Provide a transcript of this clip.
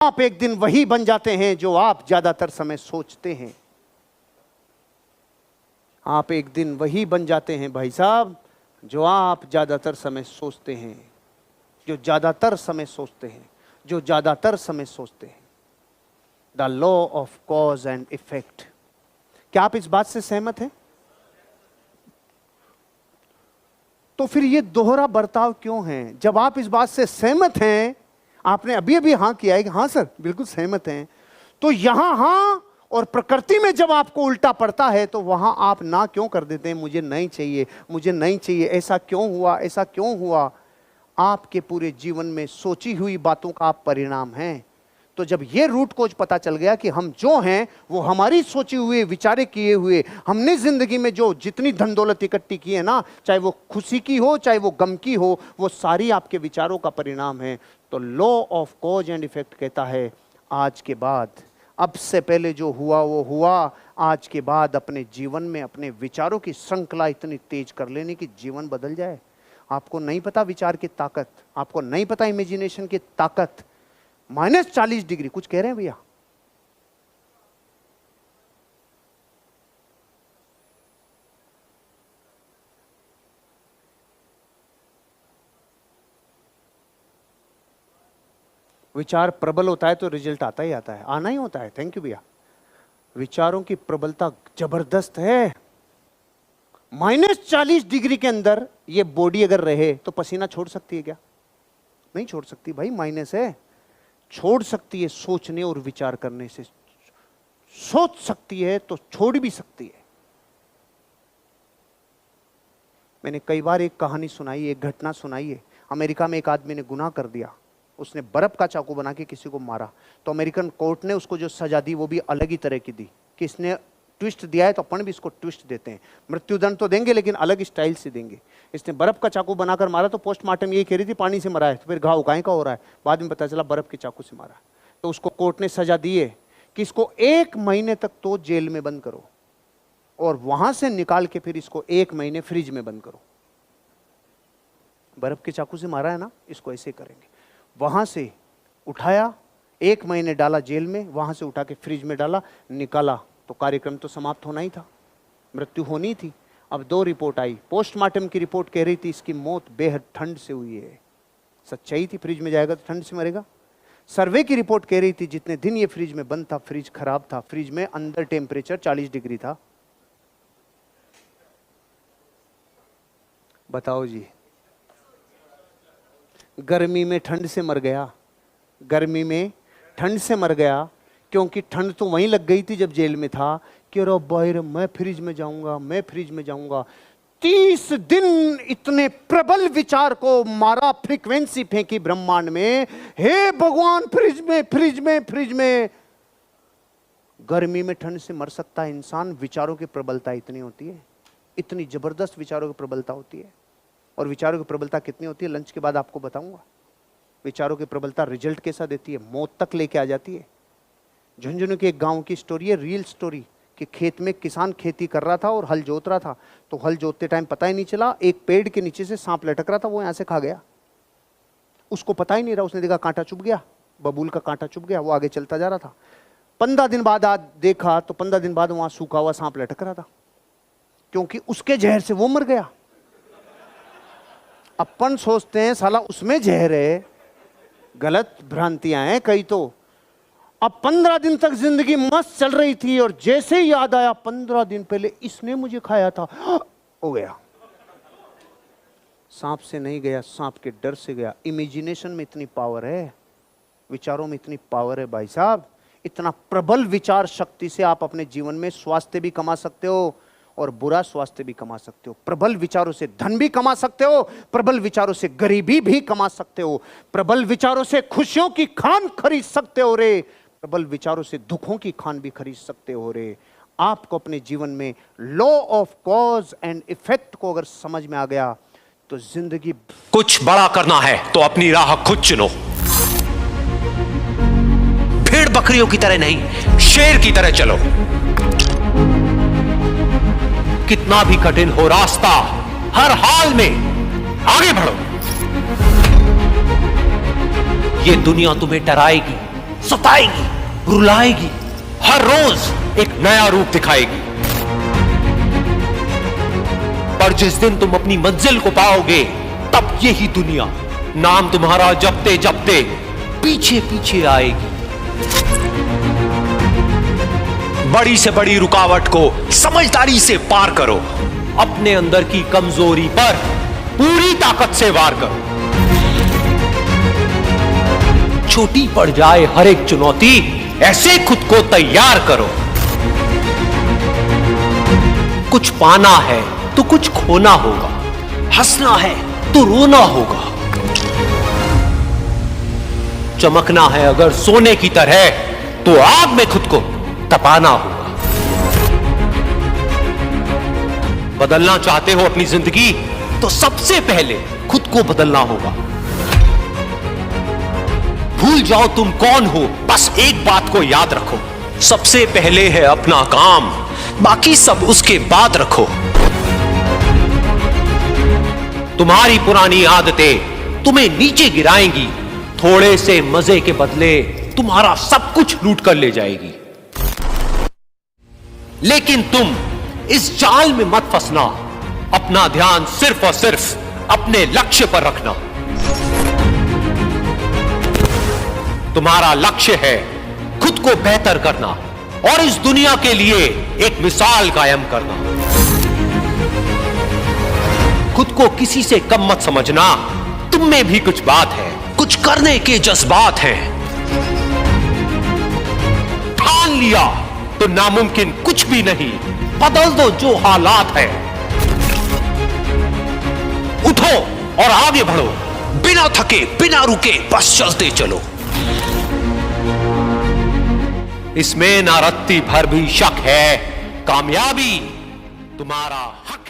आप एक दिन वही बन जाते हैं जो आप ज्यादातर समय सोचते हैं। आप एक दिन वही बन जाते हैं भाई साहब जो आप ज्यादातर समय सोचते हैं, जो ज्यादातर समय सोचते हैं, जो ज्यादातर समय सोचते हैं। The law of cause and effect. क्या आप इस बात से सहमत हैं? तो फिर ये दोहरा बर्ताव क्यों है? जब आप इस बात से सहमत हैं, आपने अभी अभी हां किया है कि हां सर बिल्कुल सहमत हैं, तो यहां हां और प्रकृति में जब आपको उल्टा पड़ता है तो वहां आप ना क्यों कर देते हैं? मुझे नहीं चाहिए, मुझे नहीं चाहिए, ऐसा क्यों हुआ, ऐसा क्यों हुआ? आपके पूरे जीवन में सोची हुई बातों का आप परिणाम हैं। तो जब ये रूट कोज पता चल गया कि हम जो हैं वो हमारी सोची हुए, विचारे किए हुए, हमने जिंदगी में जो जितनी धन दौलत इकट्ठी की है ना, चाहे वो खुशी की हो चाहे वो गम की हो, वो सारी आपके विचारों का परिणाम है। तो law of cause and effect कहता है आज के बाद, अब से पहले जो हुआ वो हुआ, आज के बाद अपने जीवन में अपने विचारों की श्रृंखला इतनी तेज कर लेने की जीवन बदल जाए। आपको नहीं पता विचार की ताकत, आपको नहीं पता इमेजिनेशन की ताकत। -40 डिग्री कुछ कह रहे हैं भैया? विचार प्रबल होता है तो रिजल्ट आता ही आता है, आना ही होता है। थैंक यू भैया। विचारों की प्रबलता जबरदस्त है। -40 डिग्री के अंदर ये बॉडी अगर रहे तो पसीना छोड़ सकती है क्या? नहीं छोड़ सकती भाई, माइनस है। छोड़ सकती है सोचने और विचार करने से, सोच सकती है तो छोड़ भी सकती है। मैंने कई बार एक कहानी सुनाई, एक घटना सुनाई है। अमेरिका में एक आदमी ने गुनाह कर दिया, उसने बर्फ का चाकू बना के किसी को मारा। तो अमेरिकन कोर्ट ने उसको जो सजा दी वो भी अलग ही तरह की दी कि इसने ट्विस्ट दिया है तो अपन भी इसको ट्विस्ट देते हैं, मृत्युदंड तो देंगे लेकिन अलग स्टाइल से देंगे। इसने बर्फ का चाकू बनाकर मारा तो पोस्टमार्टम ये कह रही थी पानी से मरा है, तो फिर घाव काहे का हो रहा है? बाद में पता चला बर्फ के चाकू से मारा। तो उसको कोर्ट ने सजा दी है कि इसको 1 महीने तक तो जेल में बंद करो और वहां से निकाल के फिर इसको 1 महीने फ्रिज में बंद करो। बर्फ के चाकू से मारा है ना, इसको ऐसे करेंगे। वहां से उठाया, 1 महीने डाला जेल में, वहां से उठा के फ्रिज में डाला, निकाला तो कार्यक्रम तो समाप्त होना ही था, मृत्यु होनी थी। अब 2 रिपोर्ट आई। पोस्टमार्टम की रिपोर्ट कह रही थी इसकी मौत बेहद ठंड से हुई है। सच्चाई थी, फ्रिज में जाएगा तो ठंड से मरेगा। सर्वे की रिपोर्ट कह रही थी जितने दिन ये फ्रिज में बंद था, फ्रिज खराब था, फ्रिज में अंदर टेम्परेचर 40 डिग्री था। बताओ जी, गर्मी में ठंड से मर गया, गर्मी में ठंड से मर गया, क्योंकि ठंड तो वहीं लग गई थी जब जेल में था कि रो बाहर मैं फ्रिज में जाऊंगा, मैं फ्रिज में जाऊंगा। 30 दिन इतने प्रबल विचार को मारा, फ्रीक्वेंसी फेंकी ब्रह्मांड में, हे भगवान फ्रिज में, फ्रिज में, फ्रिज में। गर्मी में ठंड से मर सकता है इंसान, विचारों की प्रबलता इतनी होती है, इतनी जबरदस्त विचारों की प्रबलता होती है। और विचारों की प्रबलता कितनी होती है लंच के बाद आपको बताऊंगा। विचारों की प्रबलता रिजल्ट कैसा देती है, मौत तक लेके आ जाती है। झुंझुनू के एक गांव की स्टोरी है, रियल स्टोरी, कि खेत में किसान खेती कर रहा था और हल जोत रहा था। तो हल जोतते टाइम पता ही नहीं चला एक पेड़ के नीचे से सांप लटक रहा था, वो यहां से खा गया। उसको पता ही नहीं रहा, उसने देखा कांटा चुभ गया, बबूल का कांटा चुभ गया, वो आगे चलता जा रहा था। 15 दिन बाद आज देखा तो 15 दिन बाद वहां सूखा हुआ सांप लटक रहा था, क्योंकि उसके जहर से वो मर गया। अपन सोचते हैं साला उसमें जहर है, गलत भ्रांतियां हैं कई। तो अब 15 दिन तक जिंदगी मस्त चल रही थी और जैसे ही याद आया 15 दिन पहले इसने मुझे खाया था, हो गया। सांप से नहीं गया, सांप के डर से गया। इमेजिनेशन में इतनी पावर है, विचारों में इतनी पावर है भाई साहब। इतना प्रबल विचार शक्ति से आप अपने जीवन में स्वास्थ्य भी कमा सकते हो और बुरा स्वास्थ्य भी कमा सकते हो। प्रबल विचारों से धन भी कमा सकते हो, प्रबल विचारों से गरीबी भी कमा सकते हो, प्रबल विचारों से खुशियों की खान खरीद सकते हो रे, प्रबल विचारों से दुखों की खान भी खरीद सकते हो रे। आपको अपने जीवन में law of cause and effect को अगर समझ में आ गया तो जिंदगी। कुछ बड़ा करना है तो अपनी राह खुद चुनो, भेड़ बकरियों की तरह नहीं, शेर की तरह चलो। कितना भी कठिन हो रास्ता, हर हाल में आगे बढ़ो। ये दुनिया तुम्हें डराएगी, सताएगी, रुलाएगी, हर रोज एक नया रूप दिखाएगी। पर जिस दिन तुम अपनी मंजिल को पाओगे, तब यही दुनिया नाम तुम्हारा जपते जपते पीछे पीछे आएगी। बड़ी से बड़ी रुकावट को समझदारी से पार करो। अपने अंदर की कमजोरी पर पूरी ताकत से वार करो। छोटी पड़ जाए हर एक चुनौती, ऐसे खुद को तैयार करो। कुछ पाना है तो कुछ खोना होगा, हंसना है तो रोना होगा, चमकना है अगर सोने की तरह तो आग में खुद को तपाना होगा। बदलना चाहते हो अपनी जिंदगी तो सबसे पहले खुद को बदलना होगा। भूल जाओ तुम कौन हो, बस एक बात को याद रखो, सबसे पहले है अपना काम, बाकी सब उसके बाद रखो। तुम्हारी पुरानी आदतें तुम्हें नीचे गिराएंगी, थोड़े से मजे के बदले तुम्हारा सब कुछ लूट कर ले जाएगी। लेकिन तुम इस जाल में मत फंसना, अपना ध्यान सिर्फ और सिर्फ अपने लक्ष्य पर रखना। तुम्हारा लक्ष्य है खुद को बेहतर करना और इस दुनिया के लिए एक मिसाल कायम करना। खुद को किसी से कम मत समझना, तुम में भी कुछ बात है, कुछ करने के जज्बात हैं। ठान लिया तो नामुमकिन कुछ भी नहीं, बदल दो जो हालात है। उठो और आगे बढ़ो, बिना थके बिना रुके बस चलते चलो। इसमें ना रत्ती भर भी शक है, कामयाबी तुम्हारा हक